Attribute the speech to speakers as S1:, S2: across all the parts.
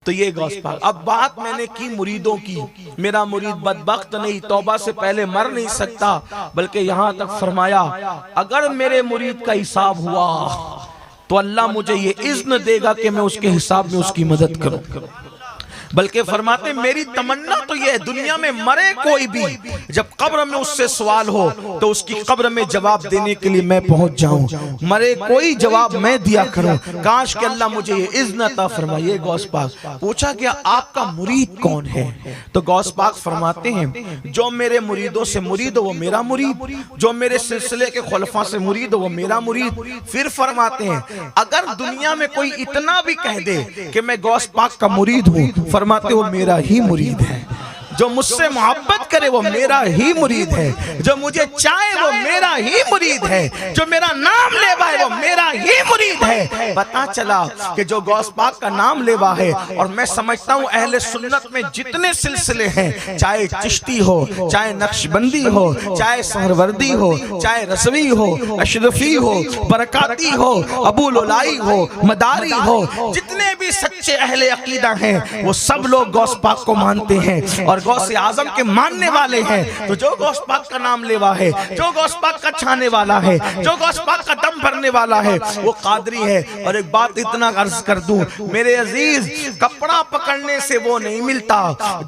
S1: تو یہ غوث پاک. اب بات میں نے کی مریدوں کی. میرا مرید بدبخت نہیں، توبہ سے پہلے مر نہیں سکتا، بلکہ یہاں تک فرمایا اگر میرے مرید کا حساب ہوا تو اللہ مجھے یہ اذن دے گا کہ میں اس کے حساب میں اس کی مدد کروں. بلکہ فرماتے میری تمنا تو یہ ہے دنیا میں مرے کوئی بھی، جب قبر میں اس سے سوال ہو تو اس کی قبر میں جواب دینے کے لیے میں پہنچ جاؤں. مرے کوئی جواب میں دیا کروں. کاش کہ اللہ مجھے یہ اذن عطا فرمائے. غوث پاک پوچھا کہ آپ کا مرید کون ہے؟ تو غوث پاک فرماتے ہیں جو میرے مریدوں سے مرید ہو وہ میرا مرید، جو میرے سلسلے کے خلفاء سے مرید ہو وہ میرا مرید. پھر فرماتے ہیں اگر دنیا میں کوئی اتنا بھی کہہ دے کہ میں غوث پاک کا مرید ہوں، فرماتے وہ میرا ہی مرید ہے. جو مجھ سے محبت کرے وہ میرا ہی مرید ہے، جو مجھے چاہے وہ میرا ہی مرید ہے، جو میرا نام لیوا ہے وہ میرا ہی مرید ہے. پتا چلا کہ جو غوث پاک کا نام لیوا ہے، اور میں سمجھتا ہوں اہل سنت میں جتنے سلسلے ہیں، چاہے چشتی ہو، چاہے نقشبندی ہو، چاہے سہروردی ہو، چاہے رضوی ہو، اشرفی ہو، برکاتی ہو، ابو لولائی ہو، مداری ہو، جتنے بھی سچے اہل عقیدہ ہیں وہ سب لوگ غوث پاک کو مانتے ہیں اور غوث اعظم کے ماننے والے ہیں. تو جو غوث پاک کا نام لیوا ہے، جو غوث پاک کا چھانے والا ہے، جو غوث پاک کا دم بھرنے والا ہے، وہ قادری ہے. اور ایک بات اتنا عرض کر دوں میرے عزیز، کپڑا پکڑنے سے وہ نہیں ملتا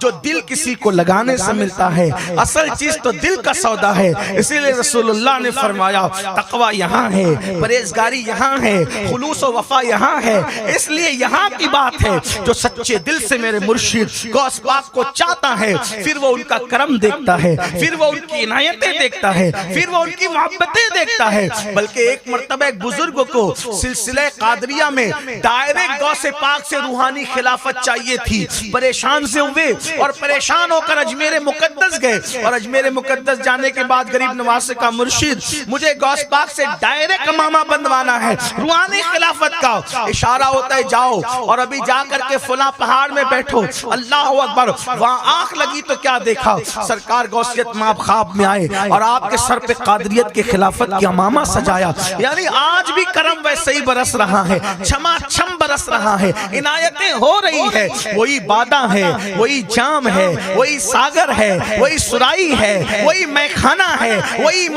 S1: جو دل کسی کو لگانے سے ملتا ہے. اصل چیز تو دل کا سودا ہے. اسی لئے رسول اللہ نے فرمایا تقوی یہاں ہے، پرہیزگاری یہاں ہے، خلوص و وفا یہاں ہے. اس لیے یہاں کی بات ہے جو سچے دل سے میرے مرشد غوث پاک کو چاہتا ہے، پھر وہ ان کا کرم دیکھتا ہے، پھر وہ ان کی عنایتیں دیکھتا ہے، پھر وہ ان کی محبتیں دیکھتا ہے. بلکہ ایک مرتبہ ایک بزرگ کو سلسلہ قادریہ میں ڈائریکٹ غوث پاک سے روحانی خلافت چاہیے تھی. پریشان سے ہوئے اور پریشان ہو کر اجمیر مقدس گئے، اور اجمیر مقدس جانے کے بعد غریب نواز کا مرشد مجھے غوث پاک سے ڈائریکٹ امامہ بندوانا ہے روحانی خلافت کا. اشارہ ہوتا ہے جاؤ اور ابھی جا کر کے فلاں پہاڑ میں بیٹھو. اللہ اکبر. وہاں آنکھ لگی تو کیا دیکھا؟ سرکار غوثیت ماب خواب میں آئے اور آپ کے سر پہ قادریت کے خلافت کی امامہ سجایا. یعنی آج بھی کرم ویسے ہی برس رہا ہے، چھما چھم برس رہا ہے، عنایتیں ہو رہی ہے. وہی بادہ ہے، وہی جام ہے، وہی ساگر ہے، وہی سرائی ہے، وہی میخانہ ہے، وہی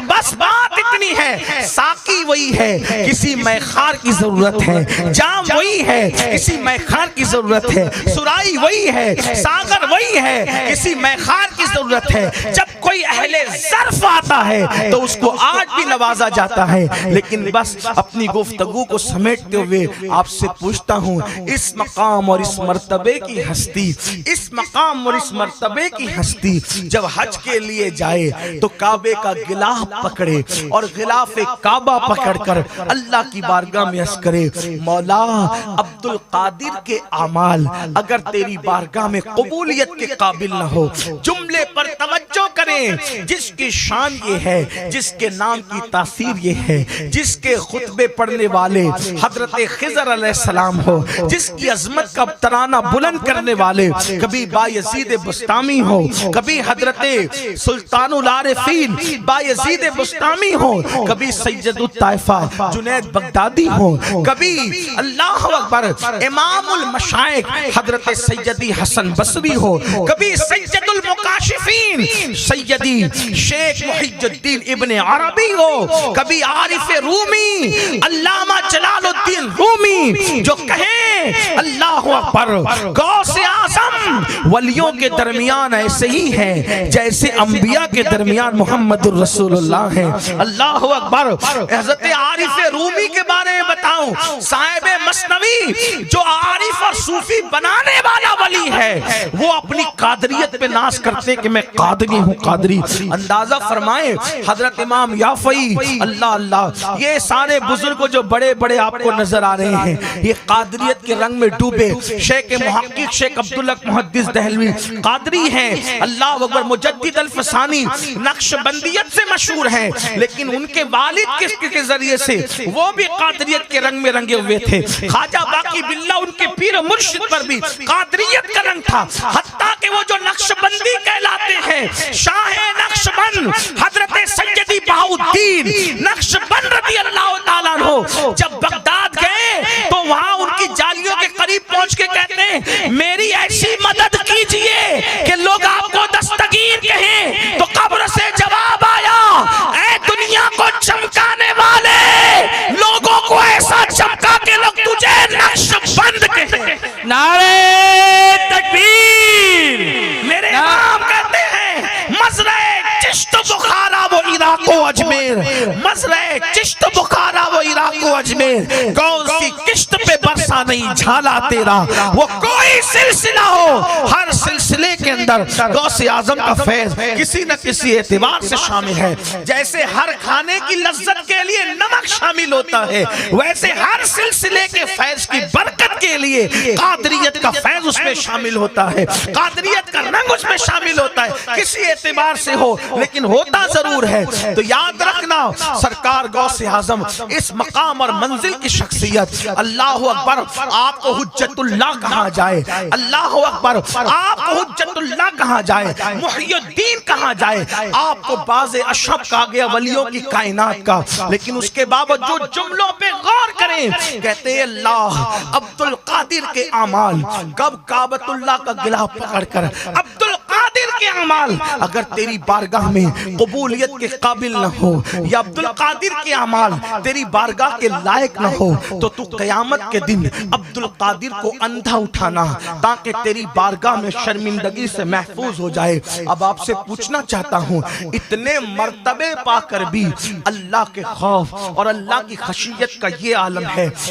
S1: بس بات اتنی ہے. ساقی وہی ہے، کسی میخار کی ضرورت ہے. جام وہی ہے، کسی میخار کی ضرورت ہے. سرائی وہی ہے، ساگر وہی ہے، کسی میخار کی ضرورت ہے. جب کوئی اہل ظرف آتا ہے تو اس کو آج بھی نوازا جاتا ہے. لیکن بس اپنی گفتگو کو سمیٹتے ہوئے آپ سے پوچھتا ہوں، اس مقام اور اس مرتبے کی ہستی، اس مقام اور اس مرتبے کی ہستی جب حج کے لیے جائے تو کعبے کا غلاف پکڑے اور غلاف کعبہ پکڑ کر اللہ کی بارگاہ میں عرض کرے مولا عبد القادر کے اعمال اگر تیری بارگاہ میں قبولیت کے قابل نہ ہو، جملے پر توجہ کریں. جس کی شان یہ ہے، جس کے نام کی تاثیر یہ ہے، جس کے خطبے پڑھنے والے حضرت خضر علیہ السلام ہو، جس کی عظمت کا ترانہ بلند کرنے والے کبھی بایزید بستامی ہو، کبھی حضرت سلطان العارفین بایزید بستامی ہو، کبھی سید الطائفہ جنید بغدادی ہو، کبھی اللہ اکبر امام المشائخ حضرت سیدی حسن بصری ہو، کبھی سید المکاشفین سیدی شیخ محی الدین ابن عربی ہو، کبھی عارف رومی علامہ جلال الدین رومی جو کہیں اللہ اکبر غوث اعظم ولیوں کے درمیان ایسے ہی ہیں جیسے انبیاء کے درمیان محمد الرسول اللہ ہیں. اللہ اکبر. حضرت عارف رومی کے بارے میں بتاؤں، صاحب مثنوی جو عارف اور صوفی بنانے والا ولی ہے، وہ اپنی قادریت پہ ناز کرتے کہ میں قادری ہوں قادری. اندازہ فرمائیں حضرت امام یافعی اللہ اللہ، یہ سارے بزرگ جو بڑے بڑے آپ کو نظر آ رہے ہیں یہ قادریت کے رنگ میں ڈوبے. شیخ محقق شیخ عبداللہ محدث دہلوی قادری ہیں. اللہ اکبر. مجدد الفسانی نقشبندیت سے مشہور ہیں، لیکن ان کے والد کے ذریعے سے وہ بھی قادریت کے رنگ میں رنگے ہوئے تھے. خواجہ باقی باللہ ان کے پیر مرشد پر بھی قادریت کا رنگ تھا. حتیٰ کہ وہ جو نقشبندی کہلاتے ہیں، شاہ نقشبند حضرت سیدی بہاؤالدین نقشبند رضی اللہ تعالیٰ عنہ جب بغداد گئے تو وہاں ان کی جالیوں کے قریب قریب پہنچ کے کہتے ہیں میری ایسی مدد کیجئے کہ لوگ آپ کو دستگیر کہیں. تو قبر سے جواب آیا اے دنیا کو چمکانے والے لوگوں کو ایسا چمکا کہ لوگ تجھے نقش بند کہیں.
S2: نعرہ تکبیر.
S1: میرے امام کہتے ہیں مزرعہ چشت بخارا و عراق و اجمیر, مزرعہ چشت بخارا و عراق و اجمیر, کون سی کشت پہ برسا نہیں جھالا تیرا, وہ کوئی سلسلہ ہو ہر سلسلے کے اندر غوث اعظم کا فیض کسی نہ کسی اعتبار سے شامل ہے. جیسے ہر کھانے کی لذت کے لیے نمک شامل ہوتا ہے, ویسے ہر سلسلے کے فیض کی برکت کے لیے قادریت کا فیض اس میں شامل ہوتا ہے, قادریت کا رنگ اس میں شامل ہوتا ہے. کسی اعتبار سے ہو لیکن ہوتا ضرور ہے. تو یاد رکھنا سرکار غوث اعظم اس مقام اور منزل کی شخصیت. اللہ اکبر. آپ کو حجت اللہ کہا جائے, اللہ اکبر, آپ کو حجت اللہ کہا جائے, محی الدین کہا جائے, آپ کو باز اشرف کہا گیا ولیوں کی کائنات کا. لیکن اس کے باوجود جملوں پہ غور کریں, کہتے ہیں اللہ عبد القادر کے اعمال, کب کعبۃ اللہ کا گلا پکڑ کر عبد القادر کے اعمال اگر تیری بارگاہ میں قبولیت کے قابل نہ ہو, یا عبد القادر کے اعمال تیری بارگاہ کے لائق نہ ہو, تو قیامت کے دن عبد القادر کو اندھا اٹھانا تاکہ تیری بارگاہ میں شرمندگی سے محفوظ ہو جائے. اب آپ سے پوچھنا چاہتا ہوں, اتنے مرتبے پا کر بھی اللہ کے خوف اور اللہ کی خشیت کا یہ عالم ہے,